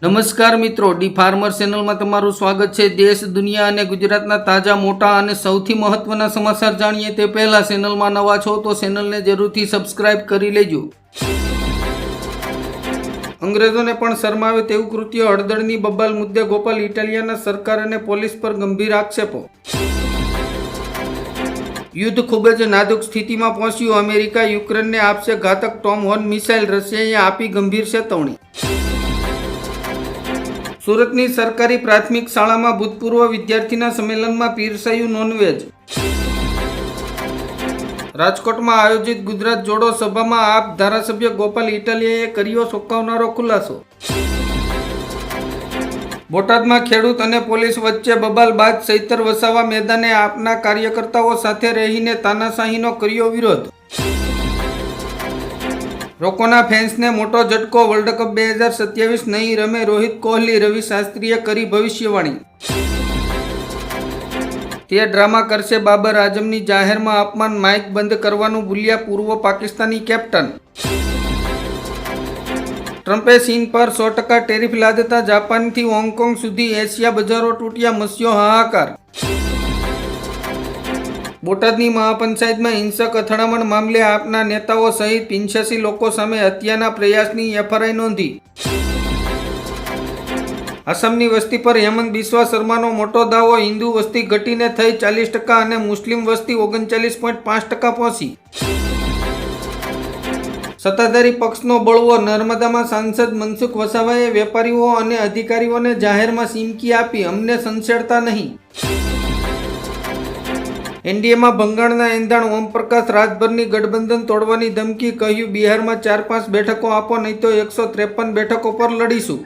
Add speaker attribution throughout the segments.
Speaker 1: નમસ્કાર મિત્રો, D farmer ચેનલમાં તમારું સ્વાગત છે। દેશ, દુનિયા અને ગુજરાતના તાજા, મોટા અને સૌથી મહત્વના સમાચાર જાણીએ તે પહેલા ચેનલમાં નવા છો તો ચેનલને જરૂરથી સબસ્ક્રાઇબ કરી લેજો। અંગ્રેજોને પણ શરમાવે તેવું કૃત્ય, હળદરની બબાલ મુદ્દે ગોપાલ ઇટાલિયાના સરકાર અને પોલીસ પર ગંભીર આક્ષેપો। યુદ્ધ ખૂબ જ નાજુક સ્થિતિમાં પહોંચ્યું, અમેરિકા યુક્રેનને આપશે ઘાતક ટોમહોર્ન મિસાઇલ, રશિયાએ આપી ગંભીર ચેતવણી। સુરતની સરકારી પ્રાથમિક શાળામાં ભૂતપૂર્વ વિદ્યાર્થીના સંમેલનમાં પીરસાયું નોનવેજ। રાજકોટમાં આયોજિત ગુજરાત જોડો સભામાં આપ ધારાસભ્ય ગોપાલ ઇટાલિયાએ કર્યો ચોંકાવનારો ખુલાસો। બોટાદમાં ખેડૂત અને પોલીસ વચ્ચે બબાલ બાદ ચૈતર વસાવા મેદાને આપના કાર્યકર્તાઓ સાથે રહીને તાનાશાહીનો કર્યો વિરોધ। રોકોના ફેન્સને મોટો ઝટકો, વર્લ્ડ કપ 2027 નહીં રમે રોહિત કોહલી, રવિ શાસ્ત્રીએ કરી ભવિષ્યવાણી। તે ડ્રામા કરશે બાબર આઝમની જાહેરમાં અપમાન, માઇક બંધ કરવાનું ભૂલ્યા પૂર્વ પાકિસ્તાની કેપ્ટન। ટ્રમ્પે ચીન પર 100% ટેરિફ લાદતા જાપાનથી હોંગકોંગ સુધી એશિયા બજારો તૂટ્યા, મસ્યો હાહાકાર। બોટાદની મહાપંચાયતમાં હિંસક અથડામણ મામલે આપના નેતાઓ સહિત 85 લોકો સામે હત્યાના પ્રયાસની એફઆઈઆર નોંધી। આસામની વસ્તી પર હેમંત બિસ્વા શર્માનો મોટો દાવો, હિન્દુ વસ્તી ઘટીને થઈ 40% અને મુસ્લિમ વસ્તી 39.5% પહોંચી। સત્તાધારી પક્ષનો બળવો, નર્મદામાં સાંસદ મનસુખ વસાવાએ વેપારીઓ અને અધિકારીઓને જાહેરમાં ચીમકી આપી, અમને સંછેડતા નહીં। એનડીએમાં બંગાળના એંધાણ ઓમપ્રકાશ રાજભરની ગઠબંધન તોડવાની ધમકી, કહ્યું બિહારમાં 4-5 બેઠકો આપો નહીં તો 153 બેઠકો પર લડીશું।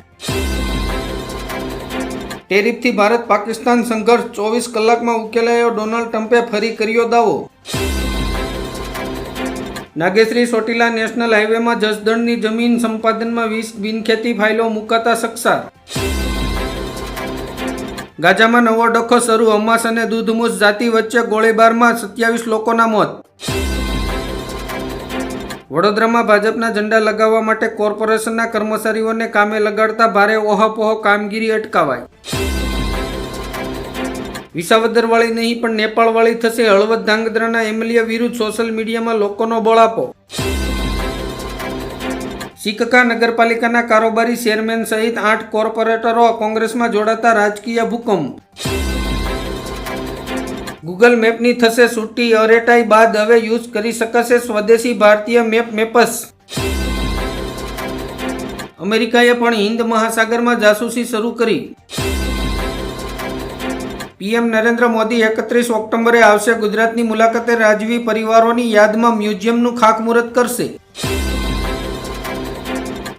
Speaker 1: ટેરિફથી ભારત પાકિસ્તાન સંઘર્ષ 24 કલાકમાં ઉકેલાયો, ડોનાલ્ડ ટ્રમ્પે ફરી કર્યો દાવો। નાગેશ્રી ચોટીલા નેશનલ હાઈવેમાં જસદણની જમીન સંપાદનમાં 20 બિનખેતી ફાઇલો મુકાતા સકસાર। ગાજામાં નવો ડખો શરૂ, હમાસ અને દૂધમૂસ જાતિ વચ્ચે ગોળીબારમાં 27 લોકોના મોત। વડોદરામાં ભાજપના ઝંડા લગાવવા માટે કોર્પોરેશનના કર્મચારીઓને કામે લગાડતા ભારે ઓહાપોહ, કામગીરી અટકાવાઈ। વિસાવદરવાળી નહીં પણ નેપાળવાળી થશે, હળવદ ધાંગધ્રાના એમએલએ વિરુદ્ધ સોશિયલ મીડિયામાં લોકોનો બળાપો। સિકકા નગરપાલિકાના કારોબારી ચેરમેન સહિત 8 કોર્પોરેટરો કોંગ્રેસમાં જોડાતા રાજકીય ભૂકંપ। ગૂગલ મેપની થશે છૂટી, અરેટાઈ બાદ હવે યુઝ કરી શકાશે સ્વદેશી ભારતીય મેપ્સ। અમેરિકાએ પણ હિન્દ મહાસાગરમાં જાસૂસી શરૂ કરી। પીએમ નરેન્દ્ર મોદી 31 ઓક્ટોબરે આવશે ગુજરાતની મુલાકાતે, રાજવી પરિવારોની યાદમાં મ્યુઝિયમનું ખાતમુહૂર્ત કરશે।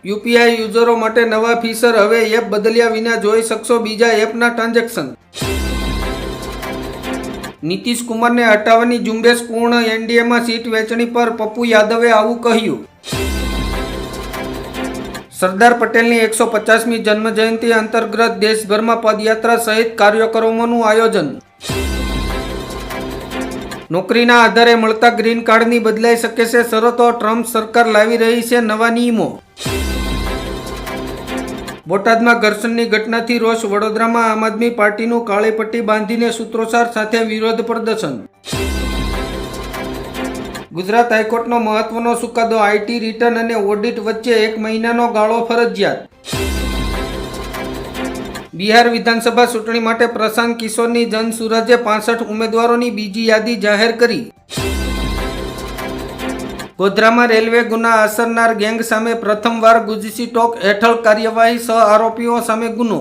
Speaker 1: યુપીઆઈ યુઝરો માટે નવા ફીચર, હવે એપ બદલ્યા વિના જોઈ શકશો બીજા એપના ટ્રાન્ઝેક્શન। નીતિશ કુમારને હટાવવાની ઝુંબેશ પૂર્ણ, એનડીએમાં સીટ વહેંચણી પર પપ્પુ યાદવે આવું કહ્યું। સરદાર પટેલની 150મી જન્મજયંતિ અંતર્ગત દેશભરમાં પદયાત્રા સહિત કાર્યક્રમોનું આયોજન। નોકરીના આધારે મળતા ગ્રીન કાર્ડની બદલાઈ શકે છે શરતો, ટ્રમ્પ સરકાર લાવી રહી છે નવા નિયમો। બોટાદમાં ઘર્ષણની ઘટનાથી રોષ, વડોદરામાં આમ આદમી પાર્ટીનું કાળી પટ્ટી બાંધીને સૂત્રોચ્ચાર સાથે વિરોધ પ્રદર્શન। ગુજરાત હાઈકોર્ટનો મહત્વનો ચુકાદો, આઈટી રિટર્ન અને ઓડિટ વચ્ચે 1 મહિનાનો ગાળો ફરજિયાત। બિહાર વિધાનસભા ચૂંટણી માટે પ્રશાંત કિશોરની જનસુરાજે 65 ઉમેદવારોની બીજી યાદી જાહેર કરી। ગોધરામાં રેલવે ગુના આચરનાર ગેંગ સામે પ્રથમવાર ગુજસી ટોક હેઠળ કાર્યવાહી, 6 આરોપીઓ સામે ગુનો।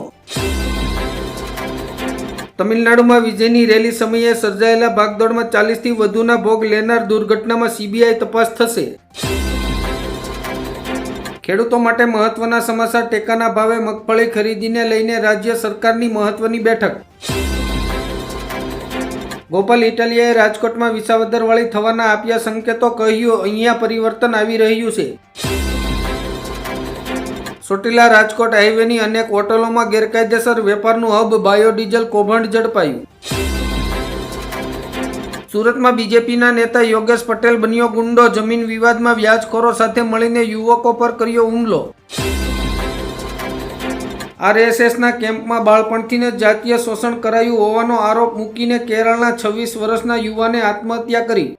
Speaker 1: તમિલનાડુમાં વિજયની રેલી સમયે સર્જાયેલા ભાગદોડમાં 40થી વધુના ભોગ લેનાર દુર્ઘટનામાં સીબીઆઈ તપાસ થશે। ખેડૂતો માટે મહત્વના સમાચાર, ટેકાના ભાવે મગફળી ખરીદીને લઈને રાજ્ય સરકારની મહત્વની બેઠક। ગોપાલ ઇટાલિયાએ રાજકોટમાં વિસાવદરવાળી થવાના આપ્યા સંકેતો, કહ્યું અહીંયા પરિવર્તન આવી રહ્યું છે। ચોટીલા રાજકોટ હાઈવેની અનેક હોટલોમાં ગેરકાયદેસર વેપારનું હબ, બાયોડીઝલ કૌભાંડ ઝડપાયું। સુરતમાં બીજેપીના નેતા યોગેશ પટેલ બન્યો ગુંડો, જમીન વિવાદમાં વ્યાજખોરો સાથે મળીને યુવકો પર કર્યો હુમલો। આરએસએસના કેમ્પમાં બાળપણથી જ જાતીય શોષણ કરાયું હોવાનો આરોપ મૂકીને કેરળના 26 વર્ષના યુવાને આત્મહત્યા કરી.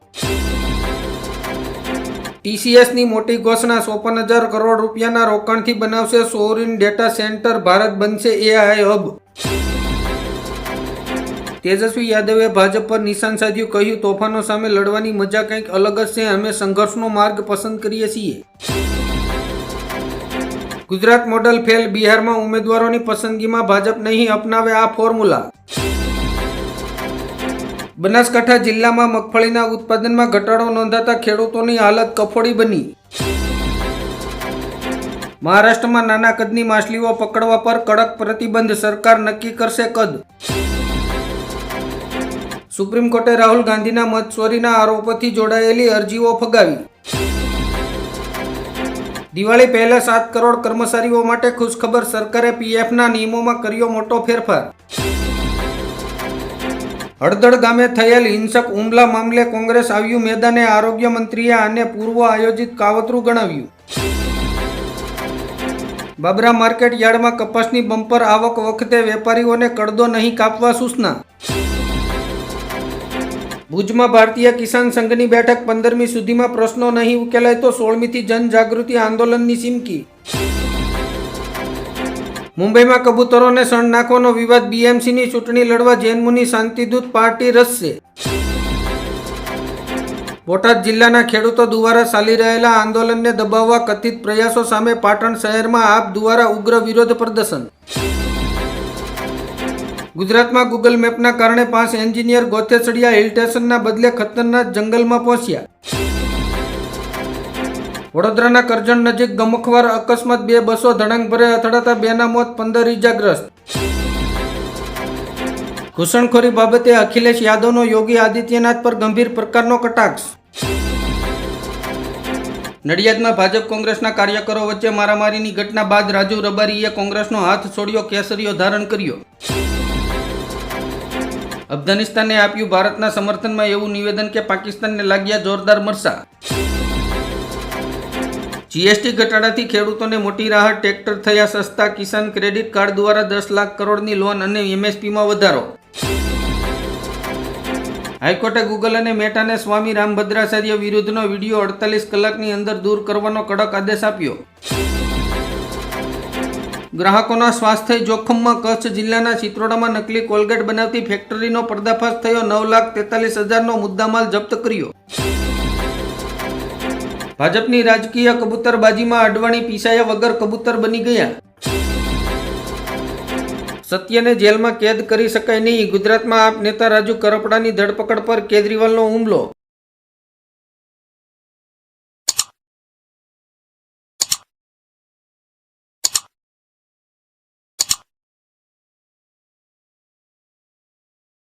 Speaker 1: ટીસીએસની મોટી ઘોષણા, 54,000 કરોડ રૂપિયાના રોકાણથી બનાવશે સોવરિન ડેટા સેન્ટર, ભારત બનશે એઆઈ હબ. તેજસ્વી યાદવે ભાજપ પર નિશાન સાધ્યું, કહ્યું તોફાનો સામે લડવાની મજા કંઈક અલગ જ છે, અમે સંઘર્ષનો માર્ગ પસંદ કરીએ છીએ. ગુજરાત મોડલ ફેલ, બિહારમાં ઉમેદવારોની પસંદગીમાં ભાજપ નહીં અપનાવે આ ફોર્મ્યુલા. બનાસકાંઠા જિલ્લામાં મગફળીના ઉત્પાદનમાં ઘટાડો નોંધાતા ખેડૂતોની હાલત કફોડી બની. મહારાષ્ટ્રમાં નાના કદની માછલીઓ પકડવા પર કડક પ્રતિબંધ, સરકાર નક્કી કરશે કદ. સુપ્રીમ કોર્ટે રાહુલ ગાંધીના મતચોરીના આરોપોથી જોડાયેલી અરજીઓ ફગાવી. દિવાળી પહેલા 7 કરોડ કર્મચારીઓ માટે ખુશખબર, સરકારે પીએફના નિયમોમાં કર્યો મોટો ફેરફાર. હળદળ ગામે થયેલ હિંસક હુમલા મામલે કોંગ્રેસ આવ્યું મેદાને, આરોગ્ય મંત્રીએ આને પૂર્વ આયોજિત કાવતરું ગણાવ્યું. બાબરા માર્કેટ યાર્ડમાં કપાસની બમ્પર આવક વખતે વેપારીઓને કડદો નહીં કાપવા સૂચના. ભુજમાં ભારતીય કિસાન સંઘની બેઠક, 15મી સુધીમાં પ્રશ્નો નહીં ઉકેલાય તો 16મીથી જનજાગૃતિ આંદોલનની ચીમકી. મુંબઈમાં કબૂતરોને શણ નાખવાનો વિવાદ, બીએમસીની ચૂંટણી લડવા જૈન શાંતિદૂત પાર્ટી રચશે. બોટાદ જિલ્લાના ખેડૂતો દ્વારા ચાલી રહેલા આંદોલનને દબાવવા કથિત પ્રયાસો સામે પાટણ શહેરમાં આપ દ્વારા ઉગ્ર વિરોધ પ્રદર્શન. ગુજરાતમાં ગૂગલ મેપના કારણે 5 એન્જિનિયર ગોથે ચડ્યા, હિલ સ્ટેશનના બદલે ખતરનાક જંગલમાં પહોંચ્યા. વડોદરાના કરજણ નજીક ગમખ્વાર અકસ્માત, 2 બસો ધડાંગભરે અથડાતા 2ના મોત, 15 ઇજાગ્રસ્ત. ઘૂસણખોરી બાબતે અખિલેશ યાદવનો યોગી આદિત્યનાથ પર ગંભીર પ્રકારનો કટાક્ષ. નડિયાદમાં ભાજપ કોંગ્રેસના કાર્યકરો વચ્ચે મારામારીની ઘટના બાદ રાજુ રબારીએ કોંગ્રેસનો હાથ છોડ્યો, કેસરીઓ ધારણ કર્યો. અફઘાનિસ્તાને આપ્યું ભારતના સમર્થનમાં એવું નિવેદન કે પાકિસ્તાનને લાગ્યા જોરદાર મરસા. જીએસટી ઘટાડાથી ખેડૂતોને મોટી રાહત, ટ્રેક્ટર થયા સસ્તા, કિસાન ક્રેડિટ કાર્ડ દ્વારા 10 લાખ કરોડની લોન અને એમએસપીમાં વધારો. હાઈકોર્ટે ગૂગલ અને મેટાને સ્વામી રામભદ્રાચાર્ય વિરુદ્ધનો વિડીયો 48 કલાકની અંદર દૂર કરવાનો કડક આદેશ આપ્યો. ગ્રાહકોના સ્વાસ્થ્ય જોખમમાં, કચ્છ જિલ્લાના ચિત્રોડામાં નકલી કોલગેટ બનાવતી ફેક્ટરીનો પર્દાફાશ થયો, 9,43,000નો મુદ્દામાલ જપ્ત કર્યો. ભાજપની રાજકીય કબૂતરબાજીમાં અડવાણી પીસાયા વગર કબૂતર બની ગયા. સત્યને જેલમાં કેદ કરી શકાય નહીં, ગુજરાતમાં આપ નેતા રાજુ કરપડાની ધરપકડ પર કેજરીવાલનો હુમલો.